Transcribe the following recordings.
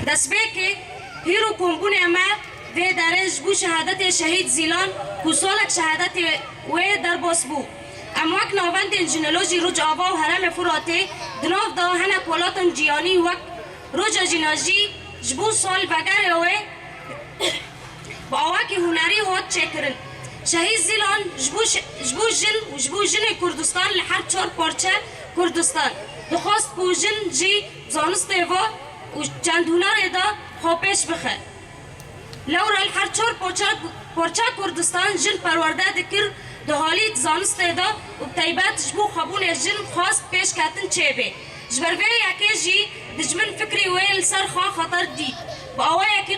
دسبيكي هيرو كومبوني اما في درج بو شهادتي شهيد زيلان كوسولك شهادتي ودر بوسبو امواك نوفند الجينولوجي رج آبا و هرم فراتي دناف دا هنك ولاتن جياني وك رج جيناجي جبو سال بگر اوه با آواکی هنری هات چکرن شهید زیلان جبو جن و جبو جن کردستان لحر 4 پارچه کردستان دخواست بو جن جی زانست ایوا و چند هنر دا خوابش بخه لورا لحر 4 پارچه کردستان جن پرورده دکر دهالیت زانست دا و بتایبت جبو خبون جن خواست پیش کتن چه بی جبروه یکی جی دجمن فکری ویل سر خواه خطر دید با آوه یکی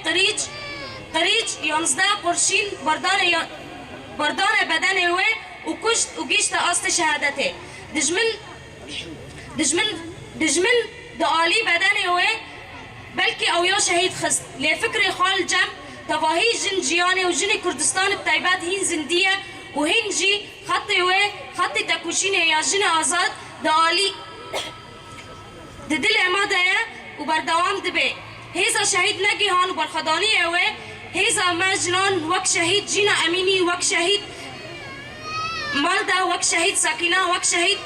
قریج 11 قرشین بردان بدن وی و کشت و گیشت آست شهادته دجمن دعالی بدن وی بلکه اویا شهید خست لفکر خال جم تواهی جن جیانه و جن کردستان بتایبت هین زندیه و هین جی خطی وی خطی تکوشینه یا جن آزاد دعالی دل اما دایه و بردوام دبه هیزا شهید نگی هان و برخدانی اوه هیزا مجنان وک شهید جینا امینی وک شهید مالدا وک شهید سکینا وک شهید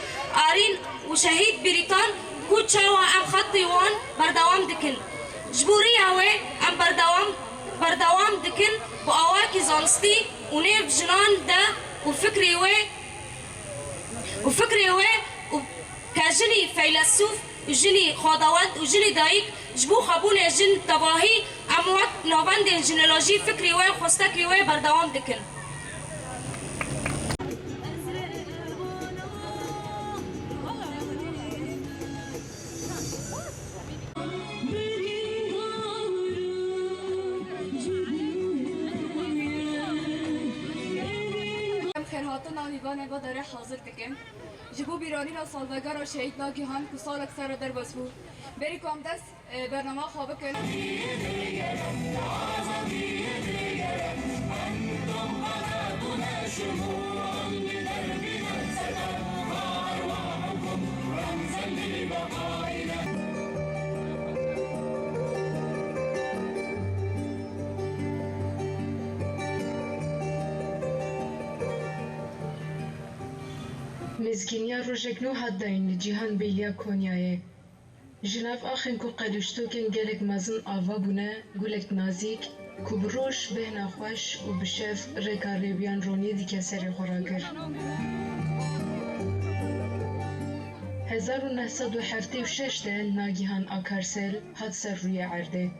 آرین و شهید بریتان کوچه و ام خطی وان بردوام دکن جبوری اوه ام بردوام دکن و آواکی زانستی و نیف جنان ده و فکری وه و کجنی فیلسوف وجني خاضوات وجني دايك جبو خابون جن تواهي اموات نوبند جنولوژی فکری و خستکی و بردوام دکن خیرهاتون آنیوان با داره حاضر دکن جبو بیرانی را سالوگر و شهید ناگیهان که سال اکثر در بسبو بری کام دست برنامه خوابه کن مزگینیا روژک نو حد داین جیهان بیلیا کونیایه جناف آخن کو قدوشتوکن گلک مزن آوا بونه گلک نازیک کو بروش بهنا خوش و بشف رکاریبیان رونی دیگه سر خوراگر 1976 ده ناگیهان آکارسل حد سر روی عرده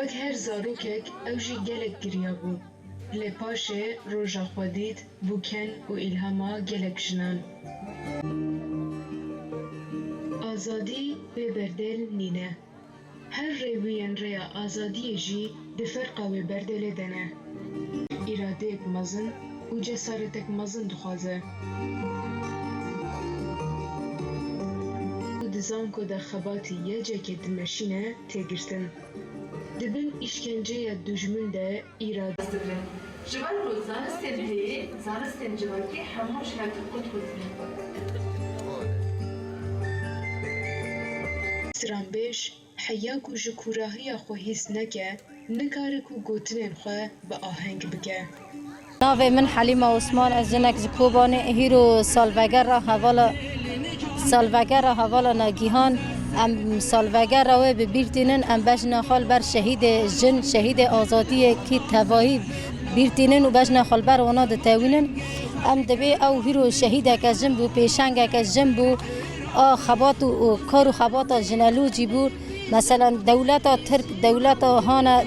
وەک هەر زارۆکێک ئەو ژی گەلێک گریا بوو لێ پاشێ ڕۆژە خودیت بووکەن و ئیلهاما گەلێک ژنان ئازادی بێ بەردێل نینە هەر ڕێویەن ڕێیا ئازادیە ژی دفەرقا وێ بەردێلێ دەنە ئیرادەیەک مەزن و جەسارەتێک مەزن دخوازە و دزان کۆ دەرخەباتی یەکێکێ دمەشینە تێگرتن دبن işkenceye düşmün de irade. Jivan ro zaristên heye, zaristên civakî hemû ji hev qut xwedin. Stranbêj heya ku ji kurahiya xwe hîs neke, nikare ku gotinên xwe bi aheng bike. Navê min Helîma Osman ez jinek ji Kobanê hîro salvegera hevala nagîhan ام سالوگر روی بیرتینن ام بجنا خال بر شهید جن شهید آزادی کی تواهی بیرتینن و بجنا خال بر ونا دتاوینن ام دبی او هیرو شهید که جنبو پیشنگ که جنبو خبات و کار و خبات جنالوجی بود مثلا دولت ترک دولت هانا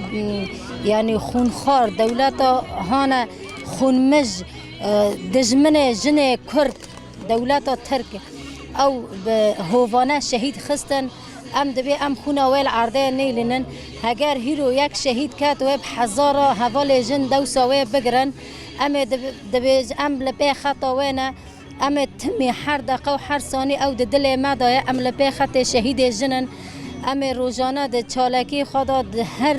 یعنی خونخوار دولت هانا خونمج دجمن جن کرد دولت ترک او به هوانه شهید خستن ام دبی ام خونا ویل عرده نیلنن هگر هیرو یک شهید کات و بحزارا حوال جن دوسا و بگرن ام دبی ام لپی خطا وینا ام تمی هر دقیقه و هر ثانی او دل ما دای ام لپی خط شهید جنن ام روزانه د چالکی خدا هر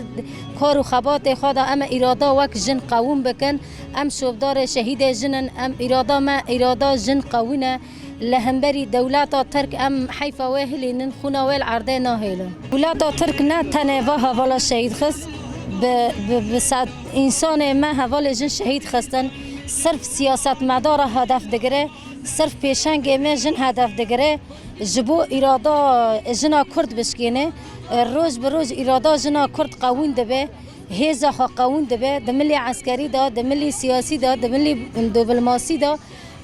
کار و خبات خدا ام اراده وک جن قوم بکن ام شوبدار شهید جنن ام اراده ما اراده جن قوونه لهمبری دولتا ترک ام حیفا وهلینن خونا ویل عرده ناهیلن دولتا ترک نه تنه و حوالا شهید خست به صد انسان ما حوال جن شهید خستن صرف سیاست مدار هدف دگره صرف پیشنگ ما جن هدف دگره جبو اراده جنا کرد بشکینه روز به روز اراده جنا کرد قوون دبه هیزا ها قوون دبه دملی عسکری دا دملی سیاسی دا دملی دیپلماسی دا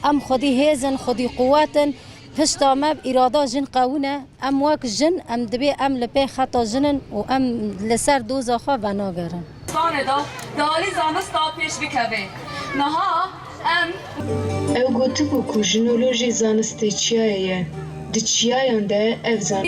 ام خودی هیزن خودی قواتن پشتا مب اراده جن قوونه ام وک جن ام دبی ام لپی خطا جنن و ام لسر دوزا خواه بناگرن سانه دا دالی زانستا پیش بکوه نها ام او گوتو بو کو جنولوژی زانستی چیایه دی چیایان ده اف زان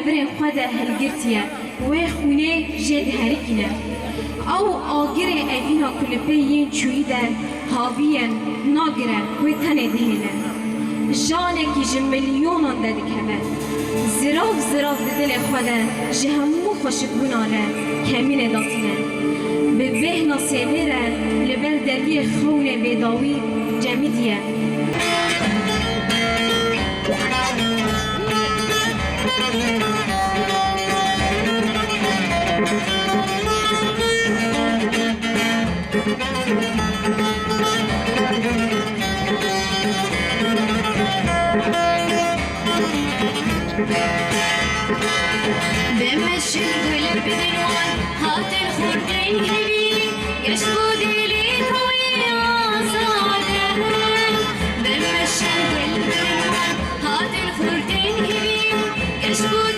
گبرین خود هلگرتیه و خونه جد هرکینه او آگر اینا کلپین چوی در هاوین ناگره و تنه دهنه جانه کی جملیونان دادی کبه زراف دل خود جهمو خوش بونانه کمین داتینه به بهنا سیوره لبر دلی خون بیداوی جمیدیه بمشي قلب بدنوان هات الخردين هبي يشبو ديلي طويل عصاده بمشي قلب بدنوان هات الخردين هبي يشبو